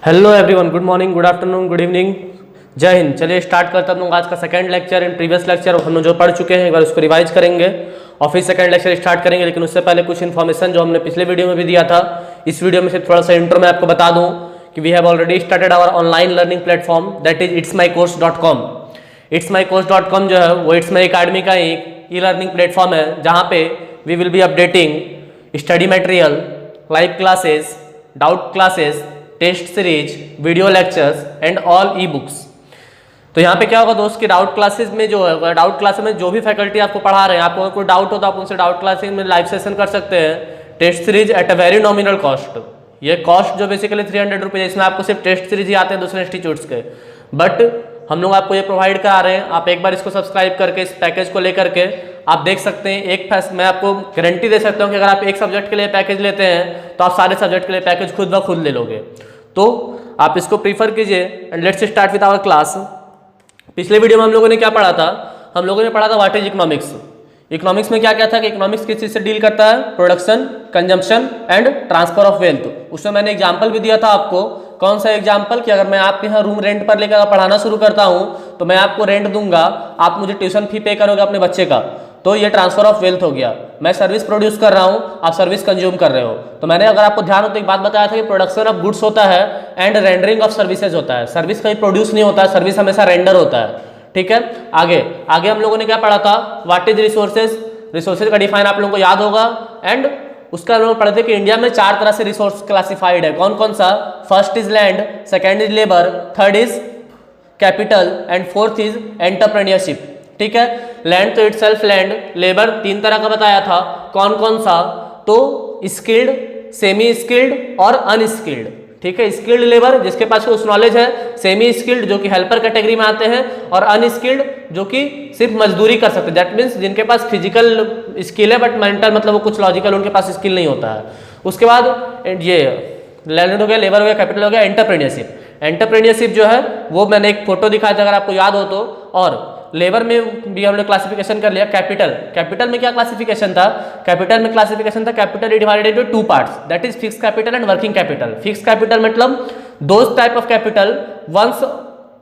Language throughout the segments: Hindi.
Hello everyone, good morning, good afternoon, good evening, जय हिंद। चलिए स्टार्ट करता हूँ आज का second lecture. In previous lecture हम लोग जो पढ़ चुके हैं एक बार उसको रिवाइज करेंगे और फिर सेकंड लेक्चर स्टार्ट करेंगे। लेकिन उससे पहले कुछ इन्फॉर्मेशन जो हमने पिछले वीडियो में भी दिया था, इस वीडियो में से थोड़ा सा इंट्रो में आपको बता दूं कि we have already started our online learning platform that is itsmycourse.com। itsmycourse.com जो है वो इट्स माई अकेडमी का एक ई लर्निंग प्लेटफॉर्म है जहाँ पे we will be updating study material, live classes, doubt classes, test series, video lectures and all ebooks. तो यहाँ पे क्या होगा दोस्त कि डाउट क्लासेस में जो है, डाउट क्लासेस में जो भी फैकल्टी आपको पढ़ा रहे हैं, आपको अगर कोई डाउट हो तो आप उनसे डाउट क्लासेस में लाइव सेशन कर सकते हैं। Test series at a very nominal cost. ये कॉस्ट जो बेसिकली 300 रुपये, इसमें आपको सिर्फ टेस्ट सीरीज ही आते हैं दूसरे इंस्टीट्यूट्स के, बट हम लोग आपको ये प्रोवाइड करा रहे हैं। आप एक बार इसको सब्सक्राइब करके इस पैकेज को लेकर के आप देख सकते हैं। मैं आपको गारंटी दे सकता हूँ कि अगर आप एक सब्जेक्ट के लिए पैकेज लेते हैं तो आप सारे सब्जेक्ट के लिए पैकेज खुद ब खुद ले लोगे। तो आप इसको प्रीफर कीजिए and let's start with our class. पिछले वीडियो में हम लोगों ने क्या पढ़ा था? हम लोगों ने पढ़ा था व्हाट इज इकोनॉमिक्स। इकोनॉमिक्स में क्या क्या था कि इकोनॉमिक्स किस चीज से डील करता है? Production, consumption and transfer of wealth. उसमें मैंने एग्जांपल भी दिया था आपको। कौन सा एग्जांपल? कि अगर मैं आपके यहाँ रूम रेंट पर लेकर पढ़ाना शुरू करता हूँ तो मैं आपको रेंट दूंगा, आप मुझे ट्यूशन फी पे करोगे अपने बच्चे का, तो ये ट्रांसफर ऑफ वेल्थ हो गया। मैं सर्विस प्रोड्यूस कर रहा हूँ, आप सर्विस कंज्यूम कर रहे हो। तो मैंने अगर आपको ध्यान हो तो एक बात बताया था कि प्रोडक्शन ऑफ गुड्स होता है एंड रेंडरिंग ऑफ सर्विसेज होता है। सर्विस कहीं प्रोड्यूस नहीं होता है, सर्विस हमेशा रेंडर होता है। ठीक है, आगे आगे हम लोगों ने क्या पढ़ा था? What is resources. रिसोर्सेज का डिफाइन आप लोगों को याद होगा। एंड उसका हम लोग पढ़ते कि इंडिया में 4 तरह से रिसोर्स क्लासिफाइड है। कौन कौन सा? First is land, second is labour, third is capital and fourth is entrepreneurship. ठीक है, लैंड तो इटसेल्फ लैंड, लेबर 3 तरह का बताया था। कौन कौन सा? तो स्किल्ड, सेमी स्किल्ड और अनस्किल्ड। ठीक है, स्किल्ड लेबर जिसके पास उस नॉलेज है, सेमी स्किल्ड जो कि हेल्पर कैटेगरी में आते हैं, और अनस्किल्ड जो कि सिर्फ मजदूरी कर सकते हैं। दैट मीन्स जिनके पास फिजिकल स्किल है बट मेंटल मतलब वो कुछ लॉजिकल उनके पास स्किल नहीं होता है। उसके बाद ये लैंड हो गया, लेबर हो गया, कैपिटल हो गया, एंटरप्रेन्योरशिप। एंटरप्रेन्योरशिप जो है वो मैंने एक फोटो दिखाया था अगर आपको याद हो तो। और लेबर में भी हमने क्लासिफिकेशन कर लिया। कैपिटल में क्या क्लासिफिकेशन था? कैपिटल में क्लासिफिकेशन था capital divided into 2 parts, that is fix capital and working capital. Fix capital मतलब those type of capital once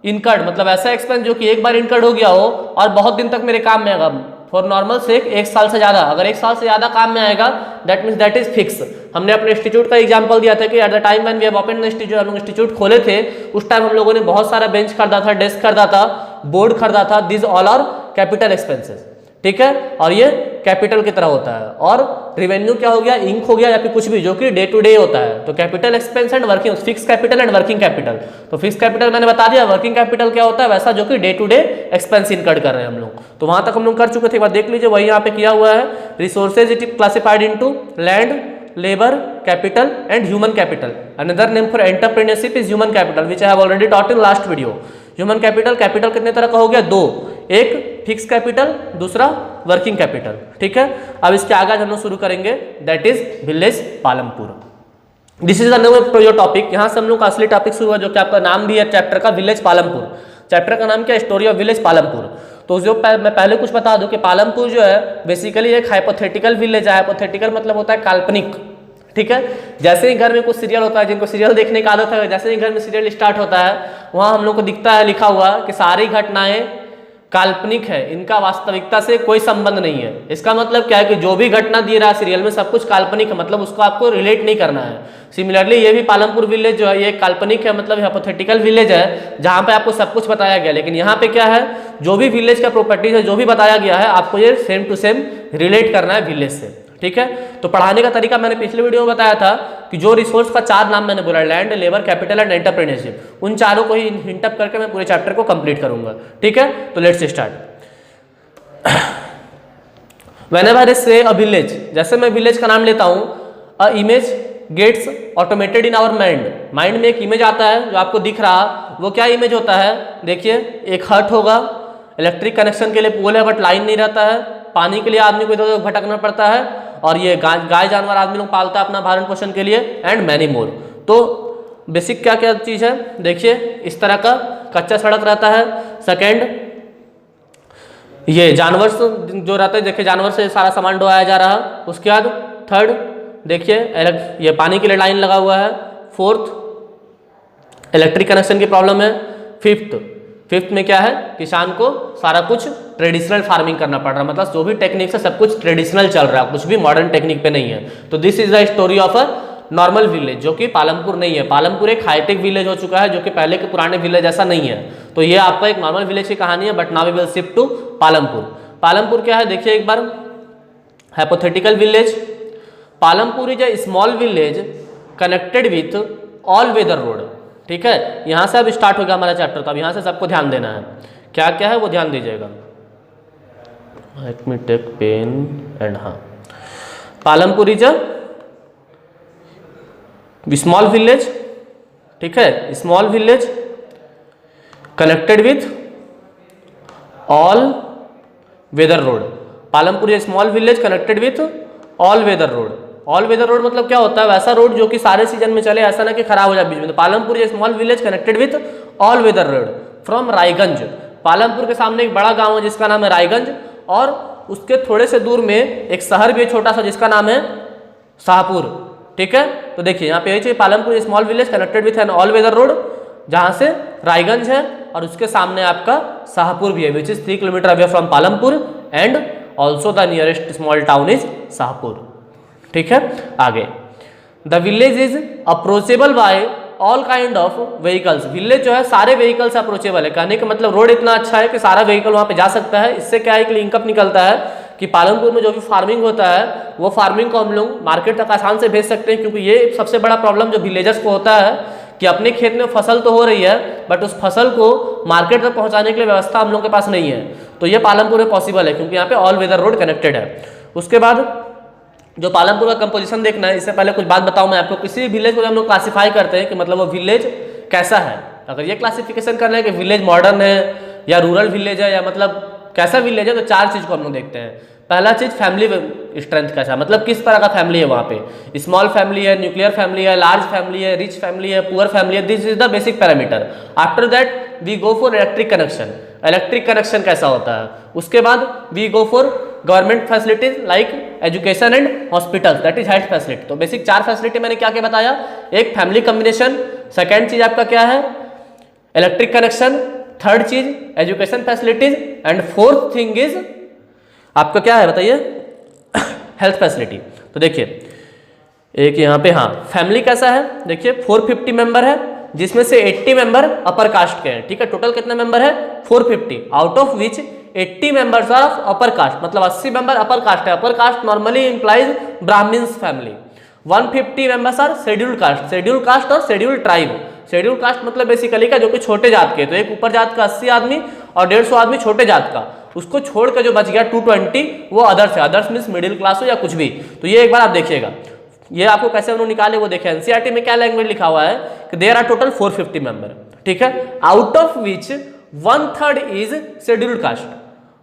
incurred, मतलब ऐसा एक्सपेंस जो कि एक बार इनकर्ड हो गया हो और बहुत दिन तक मेरे काम में आएगा। फॉर नॉर्मल से 1 साल से ज्यादा, अगर 1 साल से ज्यादा काम में आएगा that means that is fix. हमने अपने इंस्टीट्यूट का एग्जांपल दिया था कि at the time when we have opened the institute, हम लोग इंस्टीट्यूट खोले थे उस टाइम हम लोगों ने बहुत सारा बेंच खरीदा था, डेस्क खरीदा था, बोर्ड खरीदा था। This all are capital expenses. ठीक है, और ये कैपिटल की तरह होता है। और रेवेन्यू क्या हो गया? इंक हो गया या फिर कुछ भी जो कि डे टू डे होता है। तो capital expense and working, fix capital and working capital. तो फिक्स कैपिटल मैंने बता दिया, वर्किंग कैपिटल क्या होता है? वैसा जो कि day to day expense incurred कर रहे हैं हम लोग। तो वहां तक हम लोग कर चुके थे, एक बार देख लीजिए, वही यहाँ पे किया हुआ है। Resources it is classified into land, labour, capital and human capital. Another name for entrepreneurship is human capital which I have already taught in last video. Human capital, capital कितने तरह का हो गया? 2, एक फिक्स कैपिटल, दूसरा वर्किंग कैपिटल। ठीक है, अब इसके आगे हम लोग शुरू करेंगे, that is village Palampur. This is the name of your topic. यहाँ से हम लोग का असली टॉपिक शुरू हुआ जो कि आपका नाम भी है चैप्टर का, विलेज पालमपुर। चैप्टर का नाम क्या है? Story of village Palampur. तो जो मैं पहले कुछ बता दूं कि पालमपुर जो है बेसिकली एक हाइपोथेटिकल विलेज है। हाइपोथेटिकल मतलब होता है काल्पनिक। ठीक है, जैसे ही घर में कुछ सीरियल होता है, जिनको सीरियल देखने की आदत है, जैसे ही घर में सीरियल स्टार्ट होता है वहां हम लोग को दिखता है लिखा हुआ कि सारी घटनाएं काल्पनिक है, इनका वास्तविकता से कोई संबंध नहीं है। इसका मतलब क्या है कि जो भी घटना दी रहा है सीरियल में सब कुछ काल्पनिक है, मतलब उसको आपको रिलेट नहीं करना है। सिमिलरली ये भी पालमपुर विलेज जो है ये काल्पनिक है, मतलब हाइपोथेटिकल विलेज है जहां पे आपको सब कुछ बताया गया। लेकिन यहाँ पे क्या है, जो भी विलेज का प्रॉपर्टीज है, जो भी बताया गया है, आपको ये सेम टू सेम रिलेट करना है विलेज से। ठीक है, तो पढ़ाने का तरीका मैंने पिछले वीडियो में बताया था कि जो रिसोर्स का 4 नाम मैंने बोला, land, labour, capital and entrepreneurship, उन चारों को ही हिंट अप करके मैं पूरे चैप्टर को कंप्लीट करूंगा। ठीक है, तो लेट्स स्टार्ट। व्हेनेवर आई से अ विलेज, जैसे मैं विलेज का नाम लेता हूं, a image gets automated in our mind. Mind में एक इमेज आता है जो आपको दिख रहा, वो क्या इमेज होता है? देखिए, एक हट होगा, इलेक्ट्रिक कनेक्शन के लिए पोल है बट लाइन नहीं रहता है, पानी के लिए आदमी को इधर उधर भटकना पड़ता है, और ये गाय जानवर आदमी लोग पालता है अपना भरण पोषण के लिए, एंड मैनी मोर। तो बेसिक क्या क्या चीज है? देखिए, इस तरह का कच्चा सड़क रहता है। सेकेंड, ये जानवर जो रहते हैं, देखिए जानवर से सारा सामान ढोया जा रहा है। उसके बाद थर्ड, देखिए ये पानी के लिए लाइन लगा हुआ है। फोर्थ, इलेक्ट्रिक कनेक्शन की प्रॉब्लम है। फिफ्थ में क्या है, किसान को सारा कुछ ट्रेडिशनल फार्मिंग करना पड़ रहा है, मतलब जो भी टेक्निक है सब कुछ ट्रेडिशनल चल रहा है, कुछ भी मॉडर्न टेक्निक पे नहीं है। तो this is the story of a normal village, जो कि पालमपुर नहीं है। पालमपुर एक हाईटेक विलेज हो चुका है, जो कि पहले के पुराने विलेज ऐसा नहीं है। तो ये आपका एक नॉर्मल विलेज की कहानी है, but now we will shift to Palampur. Palampur क्या है देखिए एक बार, hypothetical village. Palampur is a small village connected with all weather road. ठीक है, यहाँ से अब स्टार्ट हो गया हमारा चैप्टर, तो अब यहाँ से सबको ध्यान देना है, क्या क्या है वो ध्यान दीजिएगा। Let me take pen and, हाँ, Palampur is a small village, ठीक है, small village connected with all weather road. Palampur is small village connected with all weather road. All weather road मतलब क्या होता है, वैसा रोड जो कि सारे सीजन में चले, ऐसा ना कि खराब हो जाए बीच में। तो Palampur is small village connected with all weather road from Raiganj. Palampur के सामने एक बड़ा गांव है जिसका नाम है रायगंज, और उसके थोड़े से दूर में एक शहर भी है छोटा सा जिसका नाम है शाहपुर। ठीक है, तो देखिए यहाँ पे यही चाहिए, Palampur small village connected with an all weather road, जहाँ से रायगंज है और उसके सामने आपका शाहपुर भी है, which is 3 kilometre away from Palampur, and also the nearest small town is Shahpur. ठीक है, आगे, the village is approachable by all kind of vehicles. Village जो है सारे व्हीकल से अप्रोचेबल है, कहने का मतलब रोड इतना अच्छा है कि सारा व्हीकल वहाँ पे जा सकता है। इससे क्या एक लिंकअप निकलता है कि पालमपुर में जो भी फार्मिंग होता है वो फार्मिंग को हम लोग मार्केट तक आसान से भेज सकते हैं, क्योंकि ये सबसे बड़ा प्रॉब्लम जो विलेजर्स को होता है कि अपने खेत में फसल तो हो रही है बट उस फसल को मार्केट तक पहुँचाने के लिए व्यवस्था हम लोग के पास नहीं है। तो ये पालमपुर में पॉसिबल है क्योंकि यहाँ पे ऑल वेदर रोड कनेक्टेड है। उसके बाद जो पालमपुर का कंपोजिशन देखना है, इससे पहले कुछ बात बताऊं मैं आपको। किसी भी विलेज को हम लोग क्लासिफाई करते हैं कि मतलब वो विलेज कैसा है, अगर ये क्लासिफिकेशन करना है कि विलेज मॉडर्न है या रूरल विलेज है या मतलब कैसा विलेज है, तो 4 चीज़ को हम लोग देखते हैं। पहला चीज़ फैमिली स्ट्रेंथ कैसा, मतलब किस तरह का फैमिली है वहाँ पे, स्मॉल फैमिली है, न्यूक्लियर फैमिली है, लार्ज फैमिली है, रिच फैमिली है, पुअर फैमिली है, this is the basic parameter. After that we go for electric connection, electric connection कैसा होता है। उसके बाद we go for government facilities like education and hospital, that is health facility. तो बेसिक 4 फैसिलिटी मैंने क्या क्या बताया, एक फैमिली कम्बिनेशन, सेकेंड चीज आपका क्या है इलेक्ट्रिक कनेक्शन, थर्ड चीज education facilities, and fourth thing is आपका क्या है बताइए हेल्थ फैसिलिटी। तो देखिए एक यहाँ पे, हाँ, फैमिली कैसा है देखिए, 450 मेंबर है जिसमें से 80 मेंबर अपर कास्ट के हैं। ठीक है, टोटल कितने मेंबर है 450, out of which 80 members are of upper caste, मतलब 80 मेंबर अपर कास्ट है। Upper caste normally implies Brahmins family. 150 members are schedule caste, schedule caste और शेड्यूल ट्राइब। शेड्यूल कास्ट मतलब बेसिकली का जो कि छोटे जात के, तो एक ऊपर जात का 80 आदमी और 150 आदमी छोटे जात का, उसको छोड़ के जो बच गया 220 वो अदर्स है। अदर्स मीन्स मिडिल क्लास हो या कुछ भी। तो ये एक बार आप देखिएगा, ये आपको कैसे उन्होंने निकाले वो देखें। एनसीईआरटी में क्या लैंग्वेज लिखा हुआ है कि देयर आर टोटल 450 मेंबर। ठीक है, out of which 1/3 is scheduled caste,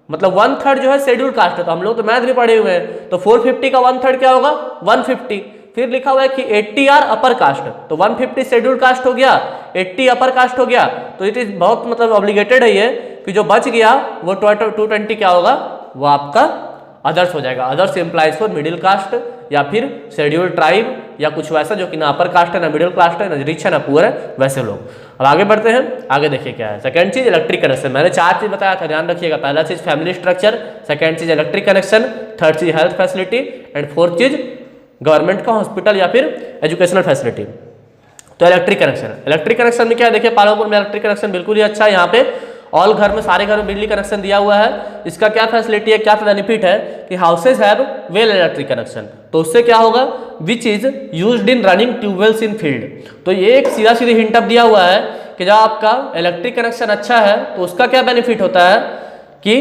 मतलब 1/3 जो है शेड्यूल कास्ट है। तो हम लोग तो मैथ भी पढ़े हुए हैं, तो 450 का 1/3 क्या होगा 150। फिर लिखा हुआ है कि 80 आर अपर कास्ट, तो 150 शेड्यूल कास्ट हो गया, 80 अपर कास्ट हो गया। तो इट इज बहुत मतलब ऑब्लिगेटेड है ये कि जो बच गया वो 220 क्या होगा, वो आपका अदर्स हो जाएगा। Others implies for middle caste या फिर शेड्यूल ट्राइब या कुछ वैसा जो कि ना अपर कास्ट है ना मिडिल कास्ट है ना रिच है ना पुअर है, वैसे लोग। अब आगे बढ़ते हैं, आगे देखिए क्या है। सेकंड चीज इलेक्ट्रिक कनेक्शन, मैंने 4 चीज बताया था, ध्यान रखिएगा। पहला चीज फैमिली स्ट्रक्चर, सेकंड चीज इलेक्ट्रिक कनेक्शन, थर्ड चीज हेल्थ फैसिलिटी, एंड फोर्थ चीज गवर्नमेंट का हॉस्पिटल या फिर एजुकेशनल फैसिलिटी। तो इलेक्ट्रिक कनेक्शन, इलेक्ट्रिक कनेक्शन में क्या देखिए, पालमपुर में इलेक्ट्रिक कनेक्शन बिल्कुल ही अच्छा है। यहाँ पे ऑल घर में सारे घर में बिजली कनेक्शन दिया हुआ है। इसका क्या फैसिलिटी है, क्या बेनिफिट है कि houses have well electric connection. तो उससे क्या होगा, which is used in running tube wells in field. तो ये एक सीधा सीधी हिंट अप दिया हुआ है कि जब आपका इलेक्ट्रिक कनेक्शन अच्छा है तो उसका क्या बेनिफिट होता है कि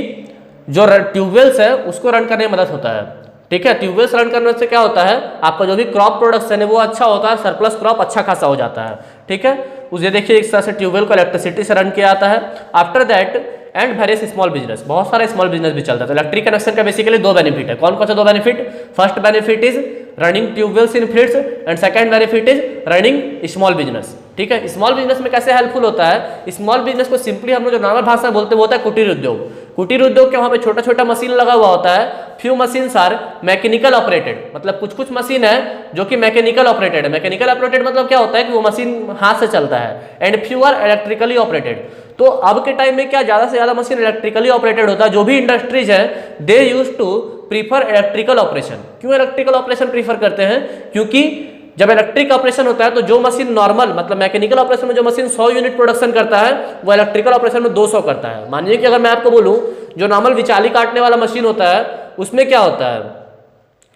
जो ट्यूबवेल्स है उसको रन करने में मदद होता है। ठीक है, ट्यूबवेल्स रन करने से क्या होता है, आपका जो भी क्रॉप प्रोडक्शन है वो अच्छा होता है, सरप्लस क्रॉप अच्छा खासा हो जाता है। ठीक है, उसे देखिए इस तरह से ट्यूबवेल को इलेक्ट्रिसिटी से रन किया जाता है। After that and various small business, बहुत सारे स्मॉल बिजनेस भी चलता है। तो इलेक्ट्रिक कनेक्शन का बेसिकली 2 बेनिफिट है। कौन कौन से 2 benefit, first benefit is running tube wells in fields and second benefit is running small business. ठीक है, स्मॉल बिजनेस में कैसे हेल्पफुल होता है, स्मॉल बिजनेस को सिंपली हम लोग जो नॉर्मल भाषा में बोलते हैं वो होता है कुटीर उद्योग। कुटीर उद्योग के वहाँ पे छोटा छोटा मशीन लगा हुआ होता है, few machines are mechanical operated, मतलब कुछ कुछ मशीन है जो कि मैकेनिकल ऑपरेटेड है। मैकेनिकल ऑपरेटेड मतलब क्या होता है कि वो मशीन हाथ से चलता है। And few are electrically operated, तो अब के टाइम में क्या ज्यादा से ज्यादा मशीन इलेक्ट्रिकली ऑपरेटेड होता है। जो भी इंडस्ट्रीज है they use to prefer electrical operation. क्यों इलेक्ट्रिकल ऑपरेशन प्रीफर करते हैं? क्योंकि जब इलेक्ट्रिक ऑपरेशन होता है तो जो मशीन नॉर्मल मतलब मैकेनिकल ऑपरेशन में जो मशीन 100 यूनिट प्रोडक्शन करता है वो इलेक्ट्रिकल ऑपरेशन में 200 करता है। मानिए कि अगर मैं आपको बोलूं जो नॉर्मल विचाली काटने वाला मशीन होता है उसमें क्या होता है,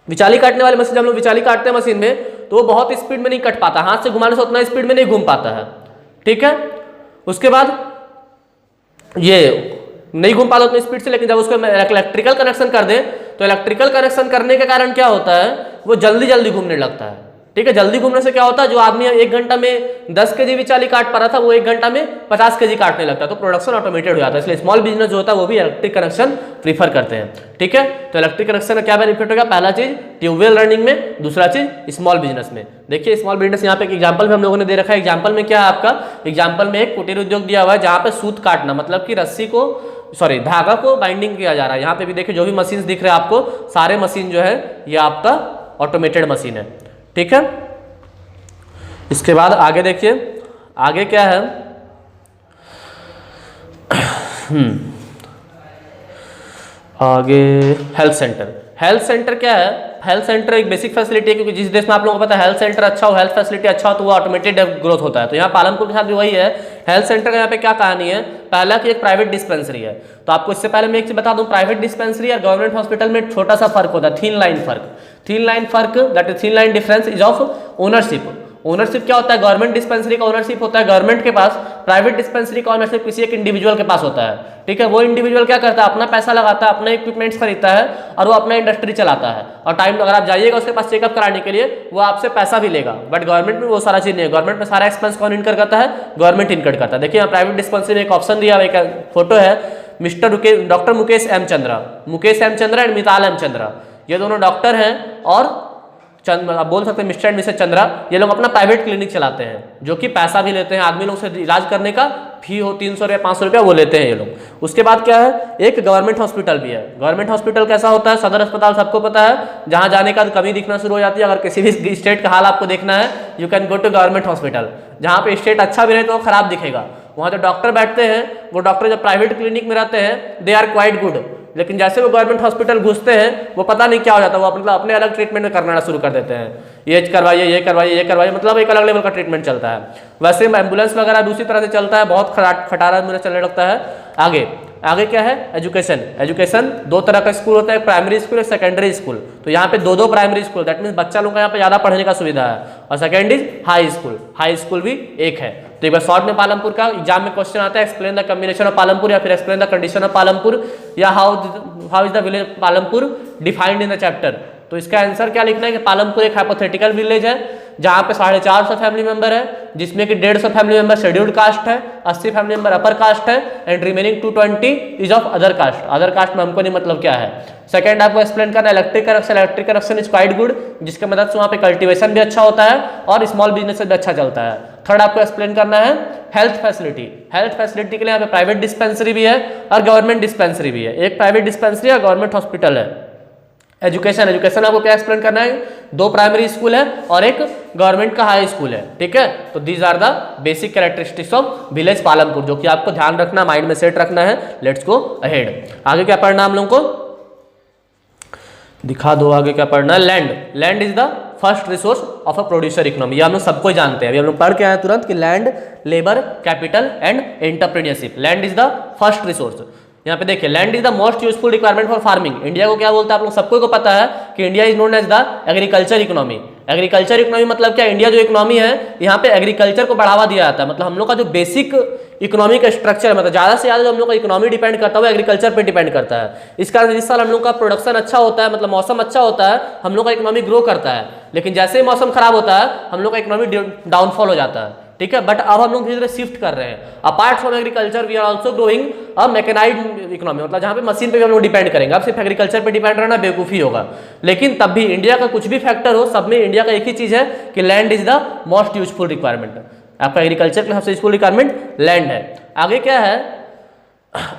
विचाली काटने वाले मशीन जब हम लोग विचाली काटते हैं मशीन में तो वो बहुत स्पीड में नहीं कट पाता, हाथ से घुमाने से उतना स्पीड में नहीं घूम पाता है, ठीक है। उसके बाद ये नहीं घूम पाता उतनी स्पीड से, लेकिन जब उसको इलेक्ट्रिकल कनेक्शन कर दें तो इलेक्ट्रिकल कनेक्शन करने के कारण क्या होता है वो जल्दी जल्दी घूमने लगता है, ठीक है। जल्दी घूमने से क्या होता है जो आदमी 1 घंटा में 10 kg विचाली काट पा रहा था वो 1 घंटा में 50 kg काटने लगता है, तो प्रोडक्शन ऑटोमेटेड हो जाता है। इसलिए स्मॉल बिजनेस जो होता है वो भी इलेक्ट्रिक कनेक्शन प्रीफर करते हैं, ठीक है। तो इलेक्ट्रिक कनेक्शन का क्या बेनिफिट होगा? पहला चीज ट्यूबवेल रनिंग में, दूसरा चीज स्मॉल बिजनेस में। देखिए स्मॉल बिजनेस यहाँ पे एक एग्जाम्पल में हम लोगों ने दे रखा है। एग्जाम्पल में क्या है आपका? एग्जाम्पल में एक कुटीर उद्योग दिया हुआ है जहाँ पे सूत काटना मतलब कि रस्सी को धागा को बाइंडिंग किया जा रहा है। यहाँ पे भी देखिए जो भी मशीन दिख रहे हैं आपको सारे मशीन जो है ये आपका ऑटोमेटेड मशीन है, ठीक है। इसके बाद आगे देखिए, आगे क्या है? आगे हेल्थ सेंटर। हेल्थ सेंटर क्या है? हेल्थ सेंटर एक बेसिक फैसिलिटी है, क्योंकि जिस देश में आप लोगों को पता है हेल्थ सेंटर अच्छा हो, हेल्थ फैसिलिटी अच्छा हो तो वो ऑटोमेटेड ग्रोथ होता है। तो यहाँ पालमपुर के साथ भी वही है। हेल्थ सेंटर का यहाँ पे क्या कहानी है? पहला कि एक प्राइवेट डिस्पेंसरी है। तो आपको इससे पहले मैं एक चीज बता दूं, प्राइवेट डिस्पेंसरी और गवर्नमेंट हॉस्पिटल में छोटा सा फर्क होता है, थिन लाइन फर्क। थिन लाइन फर्क that is thin line difference is of ownership. Ownership क्या होता है? गवर्नमेंट डिस्पेंसरी का ओनरशिप होता है गवर्नमेंट के पास, प्राइवेट डिस्पेंसरी का ओनरशिप किसी एक इंडिविजुअल के पास होता है, ठीक है। वो इंडिविजुअल क्या करता है? अपना पैसा लगाता है, अपने इक्विपमेंट्स खरीदता है और वो अपना इंडस्ट्री चलाता है। और टाइम अगर आप जाइएगा उसके पास चेकअप कराने के लिए वो आपसे पैसा भी लेगा। बट गवर्नमेंट में वो सारा चीज नहीं है। गवर्नमेंट में सारा एक्सपेंस कौन इनकर करता है? गवर्नमेंट इनकर करता है। देखिए यहाँ प्राइवेट डिस्पेंसरी में एक ऑप्शन दिया हुआ, एक फोटो है doctor Mukesh M Chandra, Mukesh M Chandra and Mital M Chandra, ये दोनों डॉक्टर हैं और आप बोल सकते हैं मिस्टर एंड मिसेस चंद्रा। ये लोग अपना प्राइवेट क्लिनिक चलाते हैं जो कि पैसा भी लेते हैं, आदमी लोग से इलाज करने का फी हो 300 रुपया 500 रुपया वो लेते हैं ये लोग। उसके बाद क्या है? एक गवर्नमेंट हॉस्पिटल भी है। गवर्नमेंट हॉस्पिटल कैसा होता है? सदर अस्पताल सबको पता है, जहां जाने का कमी दिखना शुरू हो जाती है। अगर किसी भी स्टेट का हाल आपको देखना है you can go to government hospital. जहाँ पे स्टेट अच्छा भी रहे तो खराब दिखेगा, वहाँ जो डॉक्टर बैठते हैं वो डॉक्टर जब प्राइवेट क्लिनिक में रहते हैं दे आर क्वाइट गुड, लेकिन जैसे वो गवर्नमेंट हॉस्पिटल घुसते हैं वो पता नहीं क्या हो जाता है, वो अपने अलग ट्रीटमेंट करना शुरू कर देते हैं। ये करवाइए, ये करवाइए, ये करवाइए, मतलब एक अलग लेवल का ट्रीटमेंट चलता है। वैसे एम्बुलेंस वगैरह दूसरी तरह से चलता है, बहुत खटारा मेरा चलने लगता है। आगे क्या है? एजुकेशन। एजुकेशन 2 तरह का स्कूल होता है, एक प्राइमरी स्कूल, एक सेकेंडरी स्कूल। तो यहाँ पे 2 प्राइमरी स्कूल, दैट मीन्स बच्चा लोग का यहाँ पे ज्यादा पढ़ने का सुविधा है। और second is high school, high school भी एक है। तो एक बार शॉर्ट में पालमपुर का एग्जाम में क्वेश्चन आता है, explain the combination of Palampur या फिर explain the condition of Palampur या how is the village Palampur defined in the chapter. तो इसका आंसर क्या लिखना है कि पालमपुर एक हाइपोथेटिकल विलेज है जहाँ पे 450 फैमिली मेंबर है, जिसमें कि 150 फैमिली मेंबर शेड्यूल्ड कास्ट है, 80 फैमिली मेंबर अपर कास्ट है and remaining 220 is of other caste. Other caste में हमको नहीं मतलब क्या है। सेकंड आपको एक्सप्लेन करना है electric connection. Electric connection is quite good, जिसके मदद से वहाँ पे कल्टीवेशन भी अच्छा होता है और स्मॉल बिजनेस भी अच्छा चलता है। थर्ड आपको एक्सप्लेन करना है हेल्थ फैसिलिटी। हेल्थ फैसिलिटी के लिए यहाँ पे प्राइवेट डिस्पेंसरी भी है और गवर्नमेंट डिस्पेंसरी भी है, एक प्राइवेट डिस्पेंसरी और गवर्नमेंट हॉस्पिटल है। एजुकेशन, एजुकेशन आपको क्या एक्सप्लेन करना है? 2 प्राइमरी स्कूल है और एक गवर्नमेंट का हाई स्कूल है, ठीक है। तो these are the basic characteristics of village Palampur, जो कि आपको ध्यान रखना, माइंड में सेट रखना है। Let's go ahead. आगे क्या पढ़ना हम लोगों को? दिखा दो आगे क्या पढ़ना है। Land. Land is the first resource of a producer economy. ये हम लोग सबको जानते हैं, अभी हम लोग पढ़ के आए तुरंत कि land, labour, capital and entrepreneurship. Land is the first resource. यहाँ पे देखिए land is the most useful requirement for farming. India को क्या बोलता है आप लोग सबको को पता है कि India is known as the agriculture economy. Agriculture economy मतलब क्या? इंडिया जो इकोनॉमी है यहाँ पे एग्रीकल्चर को बढ़ावा दिया जाता है। मतलब हम लोग का जो बेसिक इकोनॉमी का स्ट्रक्चर है, मतलब ज्यादा से ज्यादा जो हम लोग का इकोनॉमी डिपेंड करता है वो एग्रीकल्चर पे डिपेंड करता है। इस कारण इस साल हम लोग का प्रोडक्शन अच्छा होता है, मतलब मौसम अच्छा होता है, हम लोग का इकोनॉमी ग्रो करता है। लेकिन जैसे ही मौसम खराब होता है हम लोग का इकोनॉमी डाउनफॉल हो जाता है, ठीक है। बट अब हम लोग धीरे धीरे शिफ्ट कर रहे हैं। Apart from agriculture we are also growing a mechanised economy, मतलब जहां पे मशीन पे भी हम लोग डिपेंड करेंगे। अब सिर्फ एग्रीकल्चर पे डिपेंड रहना बेवकूफी होगा। लेकिन तब भी इंडिया का कुछ भी फैक्टर हो, सब में इंडिया का एक ही चीज है कि land is the most useful requirement. आपका एग्रीकल्चर का सबसे यूजफुल रिक्वायरमेंट लैंड है। आगे क्या है?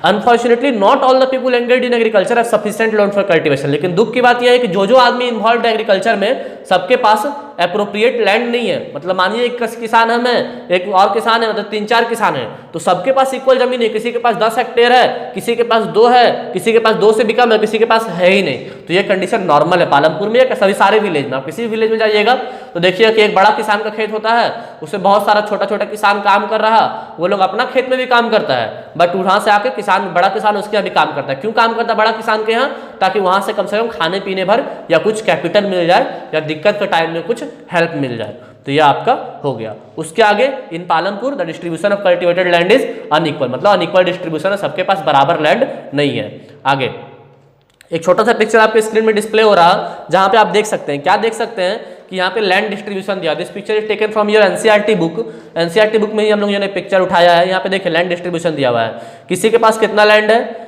Unfortunately not all the people engage in agriculture have sufficient land for cultivation. लेकिन दुख की बात यह है कि जो आदमी इन्वॉल्व है एग्रीकल्चर में, सबके पास अप्रोप्रिएट लैंड नहीं है। मतलब मानिए एक किसान हम है, एक और किसान है, मतलब 3-4 किसान है, तो सबके पास इक्वल जमीन है। किसी के पास 10 हेक्टेयर है, किसी के पास 2 है, किसी के पास 2 से भी कम है, किसी के पास है ही नहीं। तो ये कंडीशन नॉर्मल है पालमपुर में या सभी सारे विलेज में। आप किसी भी विलेज में जाइएगा तो देखिएगा कि एक बड़ा किसान का खेत होता है, उससे बहुत सारा छोटा छोटा किसान काम कर रहा, वो लोग अपना खेत में भी काम करता है, बट वहां से आके किसान, बड़ा किसान उसके यहाँ भी काम करता है। क्यों काम करता है बड़ा किसान के यहाँ? ताकि वहां से कम खाने पीने भर या कुछ कैपिटल मिल जाए या दिक्कत के टाइम में कुछ हेल्प मिल जाए। तो यह आपका हो गया। उसके आगे in Palampur the distribution of cultivated land is unequal, मतलब अनइक्वल डिस्ट्रीब्यूशन है, सबके पास बराबर लैंड नहीं है। आगे एक छोटा सा पिक्चर आपके स्क्रीन में डिस्प्ले हो रहा, जहां पे आप देख सकते हैं, क्या देख सकते हैं कि यहाँ पे लैंड डिस्ट्रीब्यूशन दिया। This picture is taken from your NCERT book. NCERT book में ही हम लोग ने पिक्चर उठाया है। यहाँ पे देखिए लैंड डिस्ट्रीब्यूशन दिया हुआ है, किसी के पास कितना लैंड है,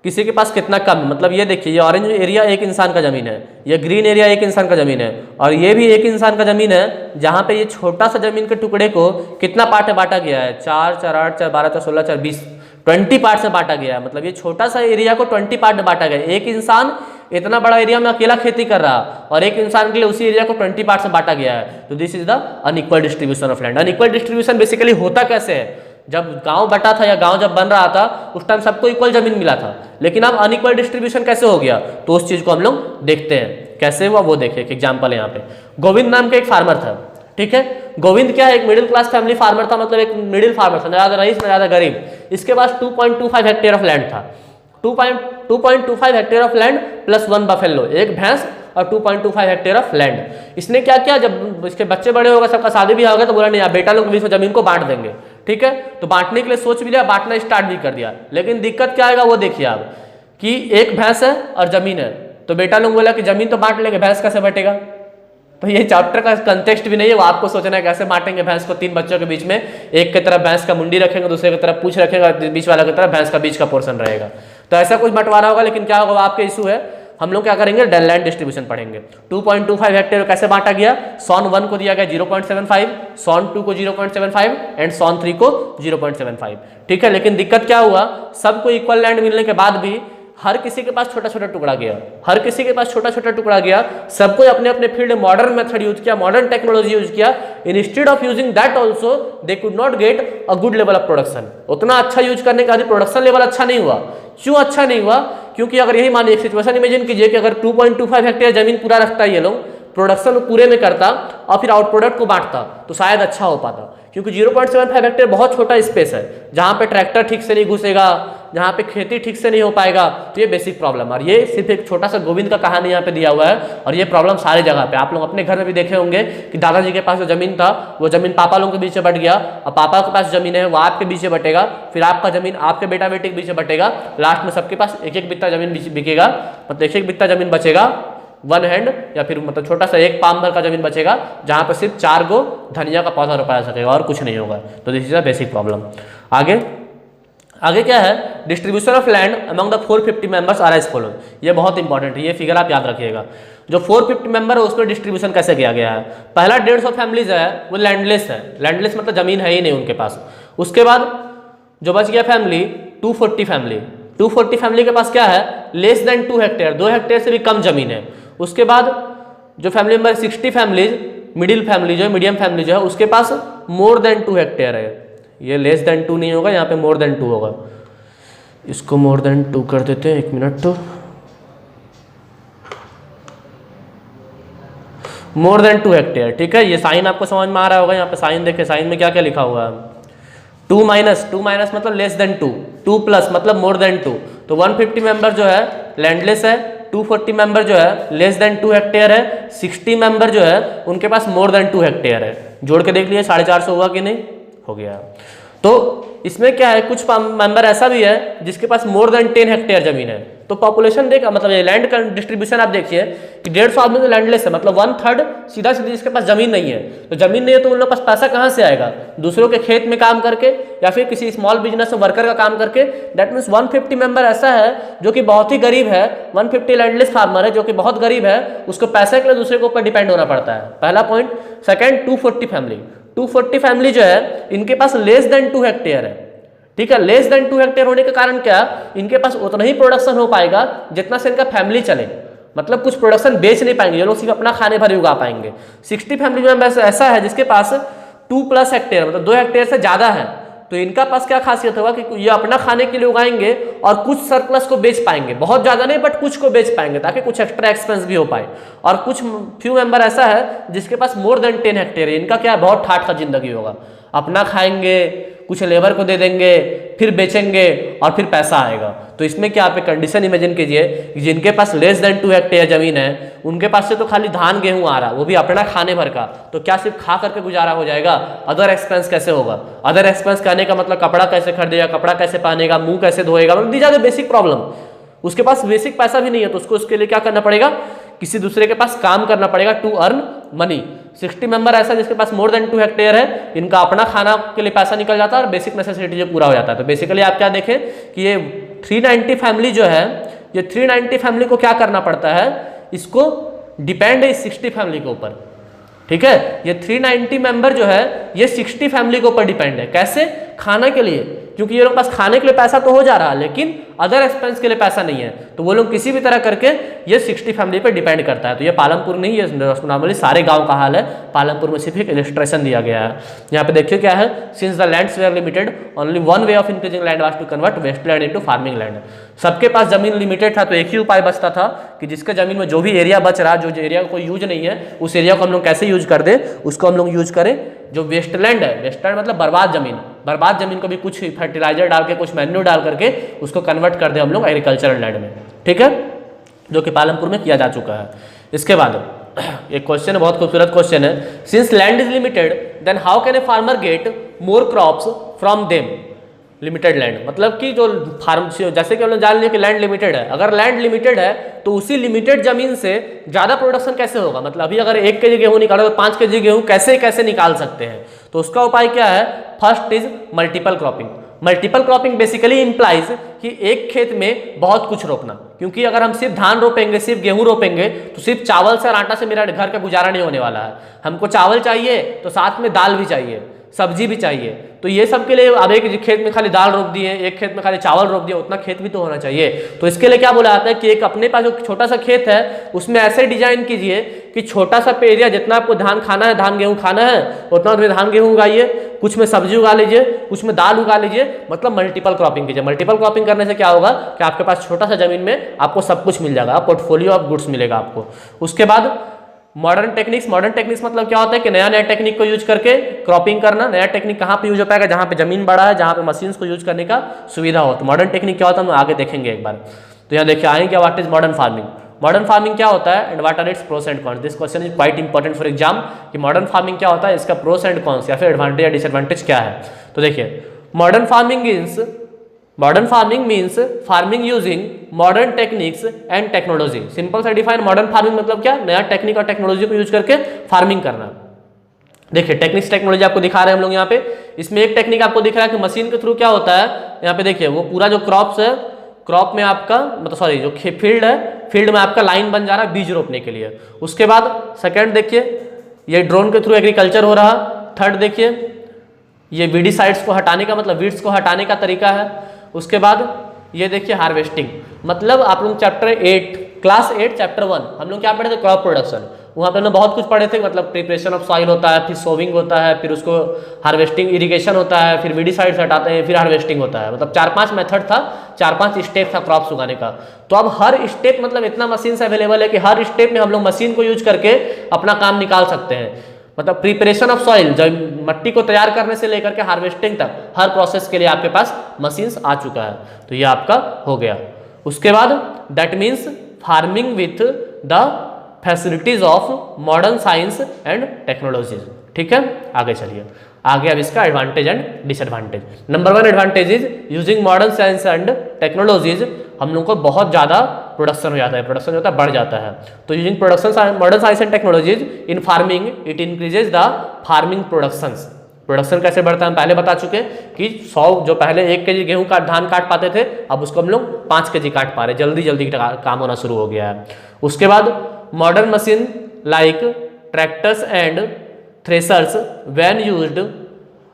किसी के पास कितना कम। मतलब ये देखिए, ये ऑरेंज एरिया एक इंसान का जमीन है, ये ग्रीन एरिया एक इंसान का जमीन है, और ये भी एक इंसान का जमीन है, जहाँ पे ये छोटा सा जमीन के टुकड़े को कितना पार्ट में बांटा गया है, 4, 4, 8, 4, 12, 4, 16, 4, 20, 20 पार्ट में बांटा गया है। मतलब ये छोटा सा एरिया को 20 पार्ट में बांटा गया है। एक इंसान इतना बड़ा एरिया में अकेला खेती कर रहा, और एक इंसान के लिए उसी एरिया को 20 पार्ट में बांटा गया है। तो this is the unequal distribution of land. Unequal distribution basically होता कैसे है? जब गांव बटा था या गांव जब बन रहा था, उस टाइम सबको इक्वल जमीन मिला था, लेकिन अब अनइक्वल डिस्ट्रीब्यूशन कैसे हो गया? तो उस चीज को हम लोग देखते हैं कैसे हुआ, वो देखिए। एक एग्जांपल है यहाँ पे, गोविंद नाम के एक फार्मर था, ठीक है। गोविंद क्या है? एक मिडिल क्लास फैमिली फार्मर था, मतलब एक मिडिल फार्मर था, ना ज्यादा रईस ना ज्यादा गरीब। इसके पास 2.25 हेक्टेयर ऑफ लैंड था। 2.25 hectare of land plus 1 buffalo, एक भैंस, और 2.25 हेक्टेयर ऑफ लैंड। इसने क्या किया, जब इसके बच्चे बड़े हो गए, सबका शादी भी हो गया, तो बोला नहीं आप बेटा लोग के बीच में जमीन को बांट देंगे, ठीक है। तो बांटने के लिए सोच भी लिया, बांटना स्टार्ट भी कर दिया। लेकिन दिक्कत क्या आएगा वो देखिए आप, कि एक भैंस है और जमीन है, तो बेटा लोग बोला कि जमीन तो बांट लेंगे, भैंस कैसे बटेगा? तो ये चैप्टर का कंटेक्स्ट भी नहीं है, वो आपको सोचना है कैसे बांटेंगे भैंस को 3 बच्चों के बीच में। एक की तरफ भैंस का मुंडी रखेंगे, दूसरे की तरफ पूंछ रखेंगे, और बीच वाला की तरफ भैंस का बीच का पोर्शन रहेगा। तो ऐसा कुछ बंटवारा होगा, लेकिन क्या होगा आपके इशू है, हम लोग क्या करेंगे, लैंड डिस्ट्रीब्यूशन पढ़ेंगे। 2.25 हेक्टेयर कैसे बांटा गया? सॉन 1 को दिया गया 0.75, सॉन 2 को 0.75 एंड सॉन 3 को 0.75, ठीक है। लेकिन दिक्कत क्या हुआ, सबको इक्वल लैंड मिलने के बाद भी हर किसी के पास छोटा छोटा टुकड़ा गया, हर किसी के पास छोटा छोटा टुकड़ा गया। सबको अपने अपने फील्ड में मॉडर्न मेथड यूज किया, मॉडर्न टेक्नोलॉजी यूज किया। Instead of using that also they could not get a good level of production. उतना अच्छा यूज करने का प्रोडक्शन लेवल अच्छा नहीं हुआ। क्यों अच्छा नहीं हुआ? क्योंकि अगर यही मानिए, एक सिचुएशन इमेजिन कीजिए कि अगर 2.25 हेक्टेयर जमीन पूरा रखता है ये लोग, प्रोडक्शन पूरे में करता और फिर आउट प्रोडक्ट को बांटता, तो शायद अच्छा हो पाता। क्योंकि 0.75 हेक्टेयर बहुत छोटा स्पेस है, जहाँ पे ट्रैक्टर ठीक से नहीं घुसेगा, जहाँ पे खेती ठीक से नहीं हो पाएगा। तो ये बेसिक प्रॉब्लम, और ये सिर्फ एक छोटा सा गोविंद का कहानी यहाँ पे दिया हुआ है, और ये प्रॉब्लम सारी जगह पे। आप लोग अपने घर में भी देखे होंगे कि दादाजी के पास जो जमीन था, वो जमीन पापा लोगों के बीच में बट गया, और पापा के पास जमीन है वो आपके बीच में बटेगा, फिर आपका जमीन आपके बेटा बेटी के बीच में बटेगा, लास्ट में सबके पास एक एक बित्ता जमीन बिकेगा, मतलब एक एक बित्ता जमीन बचेगा, 1 हैंड, या फिर मतलब छोटा सा एक पाम भर का जमीन बचेगा, जहाँ पे सिर्फ 4 गो धनिया का पौधा रोपाया सकेगा और कुछ नहीं होगा। तो this is a basic problem. आगे क्या है, distribution of land among the 450 members are as follow. ये बहुत इंपॉर्टेंट है, ये फिगर आप याद रखिएगा। जो 450 मेंबर है उसमें डिस्ट्रीब्यूशन कैसे किया गया है? पहला 150 फैमिलीज है वो लैंडलेस है, लैंडलेस मतलब जमीन है ही नहीं उनके पास। उसके बाद जो बच गया फैमिली 240 फैमिली, 240 फैमिली के पास क्या है, लेस देन 2 हेक्टेयर, 2 हेक्टेयर से भी कम जमीन है। उसके बाद जो family member 60 families, middle family जो है, मीडियम फैमिली जो है, उसके पास मोर देन 2 हेक्टेयर है। ये लेस देन 2 नहीं होगा, यहाँ पे मोर देन 2 होगा। इसको मोर देन 2 कर देते हैं, 1 मिनट। तो मोर देन 2 हेक्टेयर, ठीक है। ये साइन आपको समझ में आ रहा होगा, यहाँ पे साइन देखे, साइन में क्या क्या लिखा हुआ है, 2 माइनस मतलब लेस देन 2, 2 प्लस मतलब मोर देन 2। तो 150 मेंबर जो है लैंडलेस है, 240 मेंबर जो है लेस देन 2 हेक्टेयर है, 60 मेंबर जो है उनके पास मोर देन 2 हेक्टेयर है। जोड़ के देख लिए 450 हुआ कि नहीं, हो गया। तो इसमें क्या है, कुछ मेंबर ऐसा भी है जिसके पास मोर देन 10 हेक्टेयर जमीन है। तो पॉपुलेशन देखा, मतलब ये लैंड का डिस्ट्रीब्यूशन आप देखिए कि 150 आदमी तो लैंडलेस है, मतलब 1/3 सीधा सीधी जिसके पास जमीन नहीं है। तो जमीन नहीं है तो उन लोग पास पैसा कहाँ से आएगा? दूसरों के खेत में काम करके या फिर किसी स्मॉल बिजनेस में वर्कर का काम करके। दैट मीन्स 150 मेंबर ऐसा है जो कि बहुत ही गरीब है, 150 लैंडलेस फार्मर है जो कि बहुत गरीब है, उसको पैसे के लिए दूसरे के ऊपर डिपेंड होना पड़ता है, पहला पॉइंट। सेकेंड, 240 फैमिली जो है इनके पास लेस देन 2 हेक्टेयर है, ठीक है। लेस देन 2 हेक्टेयर होने के कारण क्या, इनके पास उतना ही प्रोडक्शन हो पाएगा जितना से इनका फैमिली चले, मतलब कुछ प्रोडक्शन बेच नहीं पाएंगे, ये लोग सिर्फ अपना खाने भर ही उगा पाएंगे। 60 फैमिली मेंबर्स ऐसा है जिसके पास 2+ हेक्टेयर मतलब 2 हेक्टेयर से ज्यादा है, तो इनका पास क्या खासियत होगा कि ये अपना खाने के लिए उगाएंगे और कुछ सरप्लस को बेच पाएंगे, बहुत ज्यादा नहीं बट कुछ को बेच पाएंगे ताकि कुछ एक्स्ट्रा एक्सपेंस भी हो पाए। और कुछ फ्यू मेंबर ऐसा है जिसके पास मोर देन 10 हेक्टेयर है, इनका क्या बहुत ठाठ का जिंदगी होगा, अपना खाएंगे, कुछ लेबर को दे देंगे, फिर बेचेंगे और फिर पैसा आएगा। तो इसमें क्या आप एक कंडीशन इमेजिन कीजिए कि जिनके पास लेस देन 2 हेक्टेयर जमीन है, उनके पास से तो खाली धान गेहूं आ रहा, वो भी अपना खाने भर का, तो क्या सिर्फ खा करके गुजारा हो जाएगा? अदर एक्सपेंस कैसे होगा? अदर एक्सपेंस कहने का मतलब कपड़ा कैसे खरीदेगा, कपड़ा कैसे पहनेगा, मुंह कैसे धोएगा, मतलब these are the basic problem. उसके पास बेसिक पैसा भी नहीं है तो उसको उसके लिए क्या करना पड़ेगा, किसी दूसरे के पास काम करना पड़ेगा टू अर्न मनी। 60 मेंबर ऐसा जिसके पास मोर देन 2 हेक्टेयर है, इनका अपना खाना के लिए पैसा निकल जाता है और बेसिक नेसेसिटी जो पूरा हो जाता है। तो बेसिकली आप क्या देखें कि ये 390 फैमिली जो है, ये 390 फैमिली को क्या करना पड़ता है, इसको डिपेंड है इस 60 फैमिली के ऊपर, ठीक है। ये 390 मेंबर जो है ये 60 फैमिली के ऊपर डिपेंड है, कैसे? खाना के लिए, क्योंकि ये लोग पास खाने के लिए पैसा तो हो जा रहा है लेकिन अदर एक्सपेंस के लिए पैसा नहीं है, तो वो लोग किसी भी तरह करके ये 60 फैमिली पे डिपेंड करता है। तो ये पालमपुर नहीं, ये नॉर्मली सारे गांव का हाल है, पालमपुर में सिर्फ एक इलस्ट्रेशन दिया गया है। यहाँ पे देखिए क्या है, since the lands were limited only one way of increasing land was to convert wasteland into farming land. सबके पास जमीन लिमिटेड था तो एक ही उपाय बचता था कि जिसके जमीन में जो भी एरिया बच रहा, जो एरिया का कोई यूज नहीं है, उस एरिया को हम लोग कैसे यूज कर दें, उसको हम लोग यूज करें। जो वेस्टलैंड है, वेस्टलैंड मतलब बर्बाद जमीन, बर्बाद जमीन को भी कुछ फर्टिलाइजर डाल के, कुछ मैन्यूर डाल करके उसको कन्वर्ट कर दे हम लोग एग्रीकल्चरल लैंड में, ठीक है, जो कि पालमपुर में किया जा चुका है। इसके बाद एक क्वेश्चन है, बहुत खूबसूरत क्वेश्चन है, since land is limited then how can a farmer get more crops from them limited land. मतलब कि जो फार्म, जैसे कि हम लोग जान लिया कि लैंड लिमिटेड है, अगर लैंड लिमिटेड है तो उसी लिमिटेड जमीन से ज्यादा प्रोडक्शन कैसे होगा, मतलब अभी अगर 1 kg गेहूं निकालो तो 5 kg गेहूं कैसे कैसे निकाल सकते हैं। तो उसका उपाय क्या है, first is multiple cropping. Multiple cropping basically implies कि एक खेत में बहुत कुछ रोपना, क्योंकि अगर हम सिर्फ धान रोपेंगे, सिर्फ गेहूं रोपेंगे तो सिर्फ चावल से और आटा से मेरा घर का गुजारा नहीं होने वाला है। हमको चावल चाहिए तो साथ में दाल भी चाहिए, सब्जी भी चाहिए, तो ये सब के लिए अब एक खेत में खाली दाल रोप दिए, एक खेत में खाली चावल रोप दिए, उतना खेत भी तो होना चाहिए। तो इसके लिए क्या बोला जाता है कि एक अपने पास जो छोटा सा खेत है उसमें ऐसे डिजाइन कीजिए कि छोटा सा एरिया, जितना आपको धान खाना है, धान गेहूं खाना है, उतना उसमें धान गेहूं उगाइए, कुछ में सब्जी उगा लीजिए, कुछ में दाल उगा लीजिए, मतलब मल्टीपल क्रॉपिंग कीजिए। मल्टीपल क्रॉपिंग करने से क्या होगा कि आपके पास छोटा सा जमीन में आपको सब कुछ मिल जाएगा, पोर्टफोलियो ऑफ गुड्स मिलेगा आपको। उसके बाद मॉडर्न टेक्निक्स, मॉडर्न टेक्निक्स मतलब क्या होता है कि नया नया टेक्निक को यूज करके क्रॉपिंग करना। नया टेक्निक कहाँ पे यूज हो पाएगा, जहाँ पे जमीन बड़ा है, जहाँ पे मशीन्स को यूज करने का सुविधा हो। तो मॉडर्न टेक्निक क्या होता है हम आगे देखेंगे एक बार। तो यहाँ देखिए आएंगे, what is modern farming. Modern farming क्या होता है and what are its pros and cons. This question is quite important for exam कि मॉडर्न फार्मिंग क्या होता है, इसका प्रोस एंड कॉन्स या फिर एडवांटेज या डिसएडवांटेज क्या है। तो देखिए modern farming means farming using modern techniques and technology. Simple सा डिफाइन मॉडर्न फार्मिंग मतलब क्या, नया टेक्निक और टेक्नोलॉजी को यूज करके फार्मिंग करना। देखिए टेक्निक्स टेक्नोलॉजी आपको दिखा रहे हैं हम लोग यहाँ पे। इसमें एक टेक्निक आपको दिख रहा है कि मशीन के थ्रू क्या होता है, यहाँ पे देखिए वो पूरा जो क्रॉप्स है, क्रॉप में आपका मतलब सॉरी जो फील्ड है, फील्ड में आपका लाइन बन जा रहा है बीज रोपने के लिए। उसके बाद सेकंड देखिए ये ड्रोन के थ्रू एग्रीकल्चर हो रहा। थर्ड देखिए ये वीडीसाइड्स को हटाने का मतलब वीड्स को हटाने का तरीका है। उसके बाद ये देखिए हार्वेस्टिंग, मतलब आप लोग चैप्टर 8 क्लास 8 चैप्टर 1 हम लोग क्या पढ़े थे, क्रॉप प्रोडक्शन। वहाँ पे हमने बहुत कुछ पढ़े थे, मतलब प्रिपरेशन ऑफ सॉइल होता है, फिर सोविंग होता है, फिर उसको हार्वेस्टिंग इरिगेशन होता है, फिर वीडीसाइड्स हटाते हैं, फिर हार्वेस्टिंग होता है। मतलब 4-5 मेथड था, 4-5 स्टेप था क्रॉप्स उगाने का। तो अब हर स्टेप मतलब इतना मशीन से अवेलेबल है कि हर स्टेप में हम लोग मशीन को यूज करके अपना काम निकाल सकते हैं। मतलब प्रिपरेशन ऑफ सॉइल, जब मट्टी को तैयार करने से लेकर के हार्वेस्टिंग तक हर प्रोसेस के लिए आपके पास मशीन्स आ चुका है। तो ये आपका हो गया। उसके बाद that means farming with the facilities of modern science and technologies. ठीक है, आगे चलिए। आगे अब इसका advantage and disadvantage. Number 1 advantage is using modern science and technologies हम लोग को बहुत ज़्यादा प्रोडक्शन हो जाता है, प्रोडक्शन जो होता है बढ़ जाता है। तो using production modern science and technologies in farming it increases the farming productions. Production कैसे बढ़ता है हम पहले बता चुके कि 100 जो पहले 1 kg गेहूं का धान काट पाते थे, अब उसको हम लोग 5 kg काट पा रहे, जल्दी जल्दी काम होना शुरू हो गया है। उसके बाद modern machine like tractors and threshers when used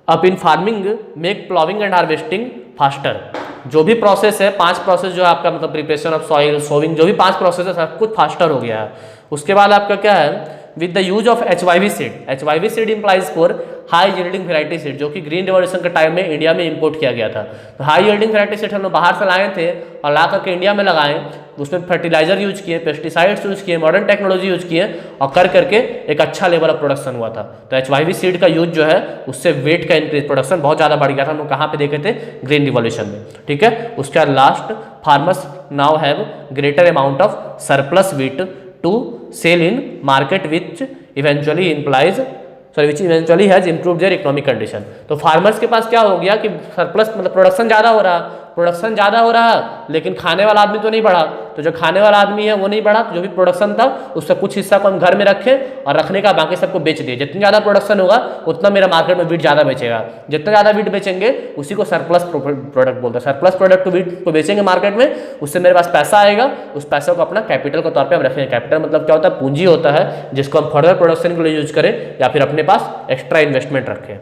up in farming make ploughing and harvesting faster. जो भी प्रोसेस है, 5 प्रोसेस जो है आपका, मतलब प्रिपरेशन ऑफ सॉइल, सोविंग, जो भी 5 प्रोसेस है सब कुछ फास्टर हो गया है। उसके बाद आपका क्या है, with the use of HYV seed. HYV seed implies for high yielding variety seed, जो कि ग्रीन रिवॉल्यूशन के टाइम में इंडिया में इंपोर्ट किया गया था। तो हाई यील्डिंग वेराइटी सीड हम लोग बाहर से लाए थे और ला करके इंडिया में लगाए, उसमें फर्टिलाइजर यूज किए, पेस्टिसाइड्स यूज किए, मॉडर्न टेक्नोलॉजी यूज किए और कर करके एक अच्छा लेवल ऑफ प्रोडक्शन हुआ था। तो HYV सीड का यूज जो है उससे वेट का इंक्रीज, प्रोडक्शन बहुत ज़्यादा बढ़ गया था। हम लोग कहाँ पे देखे थे, ग्रीन रिवॉल्यूशन में, ठीक है। उसके बाद last, farmers now have greater amount of surplus wheat to sell in market which eventually has improve their economic condition. तो फार्मर्स के पास क्या हो गया कि सरप्लस, मतलब प्रोडक्शन ज़्यादा हो रहा लेकिन खाने वाला आदमी तो नहीं बढ़ा। तो जो खाने वाला आदमी है वो नहीं बढ़ा, तो जो भी प्रोडक्शन था उसका कुछ हिस्सा को हम घर में रखें और रखने का बाकी सबको बेच दिए। जितनी ज़्यादा प्रोडक्शन होगा उतना मेरा मार्केट में वीट ज़्यादा बेचेगा, जितना ज़्यादा वीट बेचेंगे उसी को सरप्लस प्रोडक्ट बोलते हैं। सरप्लस प्रोडक्ट को वीट को बेचेंगे मार्केट में, उससे मेरे पास पैसा आएगा, उस पैसे को अपना कैपिटल के तौर पर हम रखेंगे। कैपिटल मतलब क्या होता है, पूंजी होता है जिसको हम फर्दर प्रोडक्शन के लिए यूज करें या फिर अपने पास एक्स्ट्रा इन्वेस्टमेंट रखें,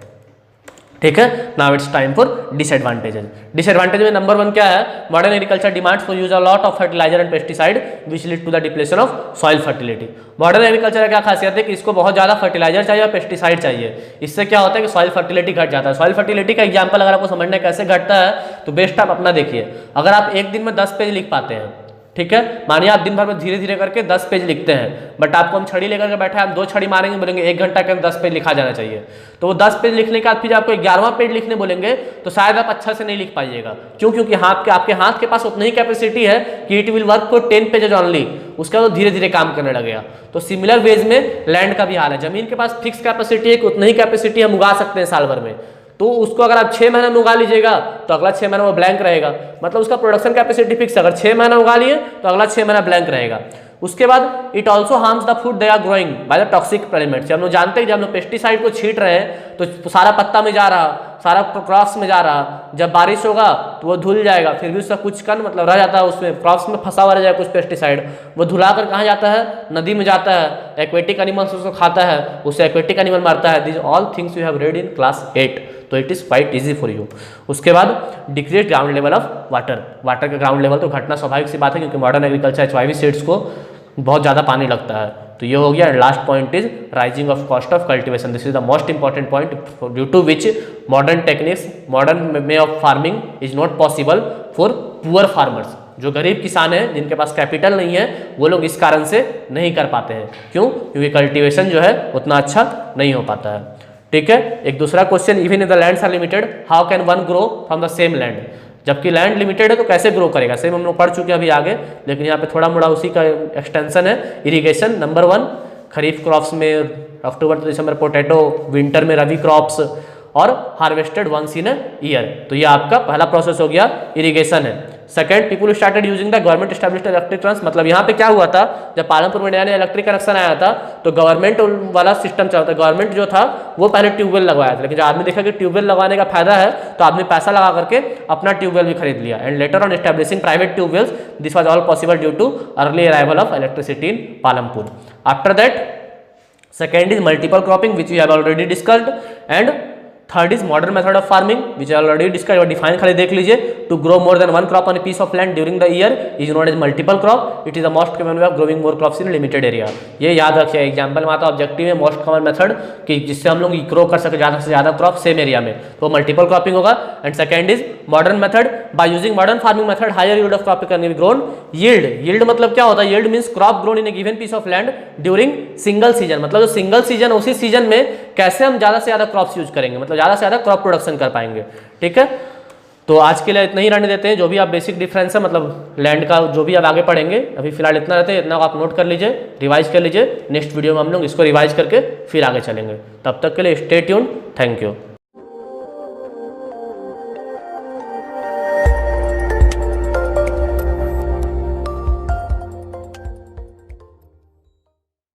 ठीक है। Now it's time for disadvantages. Disadvantage में नंबर 1 क्या है, modern agriculture demands for use a lot of fertiliser and pesticide which lead to the depletion of soil fertility. Modern agriculture का क्या खासियत है कि इसको बहुत ज़्यादा फर्टिलाइजर चाहिए और पेस्टिसाइड चाहिए। इससे क्या होता है कि सॉइल फर्टिलिटी घट जाता है। सॉइल फर्टिलिटी का एग्जाम्पल अगर आपको समझना है कैसे घटता है तो बेस्ट आप अपना देखिए। अगर आप एक दिन में 10 पेज लिख पाते हैं, ठीक है, मानिए आप दिन भर में धीरे धीरे करके 10 पेज लिखते हैं, बट आपको हम छड़ी लेकर के बैठा है, हम 2 छड़ी मारेंगे, बोलेंगे 1 घंटा के अंदर 10 पेज लिखा जाना चाहिए। तो वो 10 पेज लिखने के बाद फिर आपको 11वां पेज लिखने बोलेंगे तो शायद आप अच्छा से नहीं लिख पाइएगा। क्यों? क्योंकि आपके हाथ के पास उतनी ही कैपेसिटी है कि it will work for 10 pages only. उसका तो धीरे धीरे काम करने लगेगा। तो सिमिलर वेज में लैंड का भी हाल है। जमीन के पास फिक्स कैपेसिटी है कि उतनी ही कैपेसिटी हम उगा सकते हैं साल भर में, तो उसको अगर आप 6 महीने में उगा लीजिएगा तो अगला 6 महीना वो ब्लैंक रहेगा, मतलब उसका प्रोडक्शन कैपेसिटी फिक्स है। अगर 6 महीना उगा लिए तो अगला 6 महीना ब्लैंक रहेगा। उसके बाद it also harms the food they are growing by the toxic elements. हम लोग जानते हैं जब हम लोग पेस्टिसाइड को छींट रहे हैं तो सारा पत्ता में जा रहा, सारा क्रॉप्स में जा रहा, जब बारिश होगा तो वो धुल जाएगा, फिर भी उसका कुछ कण मतलब रह जाता है, उसमें क्रॉप्स में फंसा हुआ रह जाएगा कुछ पेस्टिसाइड। वो धुला कर कहाँ जाता है, नदी में जाता है, एक्वेटिक एनिमल्स उसको खाता है, उससे एक्वेटिक एनिमल मारता है। This all things you have read in class 8, तो it is quite easy for you. उसके बाद decrease ground level of water. Water का ग्राउंड लेवल तो घटना स्वाभाविक सी बात है क्योंकि मॉडर्न एग्रीकल्चर HYV सीड्स को बहुत ज़्यादा पानी लगता है। तो ये हो गया। And last point is rising of cost of cultivation. This is the most important point due to which modern techniques, modern way of farming is not possible for poor farmers. जो गरीब किसान हैं जिनके पास कैपिटल नहीं है वो लोग इस कारण से नहीं कर पाते हैं। क्यों? क्योंकि कल्टिवेशन जो है उतना अच्छा नहीं हो पाता है, ठीक है। एक दूसरा question, even if the lands are limited how can one grow from the same land. जबकि लैंड लिमिटेड है तो कैसे ग्रो करेगा, सेम हम लोग पढ़ चुके हैं अभी आगे, लेकिन यहाँ पे थोड़ा मोड़ा उसी का एक्सटेंशन है। इरिगेशन नंबर 1, खरीफ क्रॉप्स में October to December potato, winter में रबी क्रॉप्स और हार्वेस्टेड वंस इन ईयर। तो ये आपका पहला प्रोसेस हो गया, इरिगेशन है। Second, people started using the government established electric trans. मतलब यहाँ पे क्या हुआ था, जब पालमपुर में नया नया इलेक्ट्रिक कनेक्शन आया था तो गवर्नमेंट वाला सिस्टम चलता था। गवर्नमेंट जो था वो पहले ट्यूबवेल लगवाया था, लेकिन जब आदमी देखा कि ट्यूबवेल लगाने का फायदा है तो आदमी पैसा लगा करके अपना ट्यूबवेल भी खरीद लिया। And later on establishing private tubewells, this was all possible due to early arrival of electricity in Palampur. After that second is multiple cropping which we have already discussed. And third is modern method of farming which already discussed, define खाली देख लीजिए। To grow more than 1 crop on a piece of land during the year is known as multiple crop. It is the most common way of growing more crops in limited area. ये याद रखिए, एग्जाम्पल में आता ऑब्जेक्टिव है मोस्ट कॉमन मेथड कि जिससे हम लोग ग्रो कर सके ज़्यादा से ज़्यादा क्रॉप सेम एरिया में, तो मल्टीपल क्रॉपिंग होगा। And second is modern method, by using modern farming method higher yield of crop can be grown. Yield मतलब क्या होता है, yield means crop grown in a given piece of land during single season. मतलब जो सिंगल सीजन, उसी सीजन में कैसे हम ज़्यादा से ज़्यादा क्रॉप्स यूज करेंगे, मतलब ज़्यादा से ज़्यादा क्रॉप प्रोडक्शन कर पाएंगे, ठीक है। तो आज के लिए इतना ही रहने देते हैं। जो भी आप बेसिक डिफरेंस है मतलब लैंड का जो भी आप आगे पढ़ेंगे, अभी फिलहाल इतना रहते हैं, इतना आप नोट कर लीजिए, रिवाइज कर लीजिए। नेक्स्ट वीडियो में हम लोग इसको रिवाइज करके फिर आगे चलेंगे। तब तक के लिए स्टे ट्यून्ड, थैंक यू।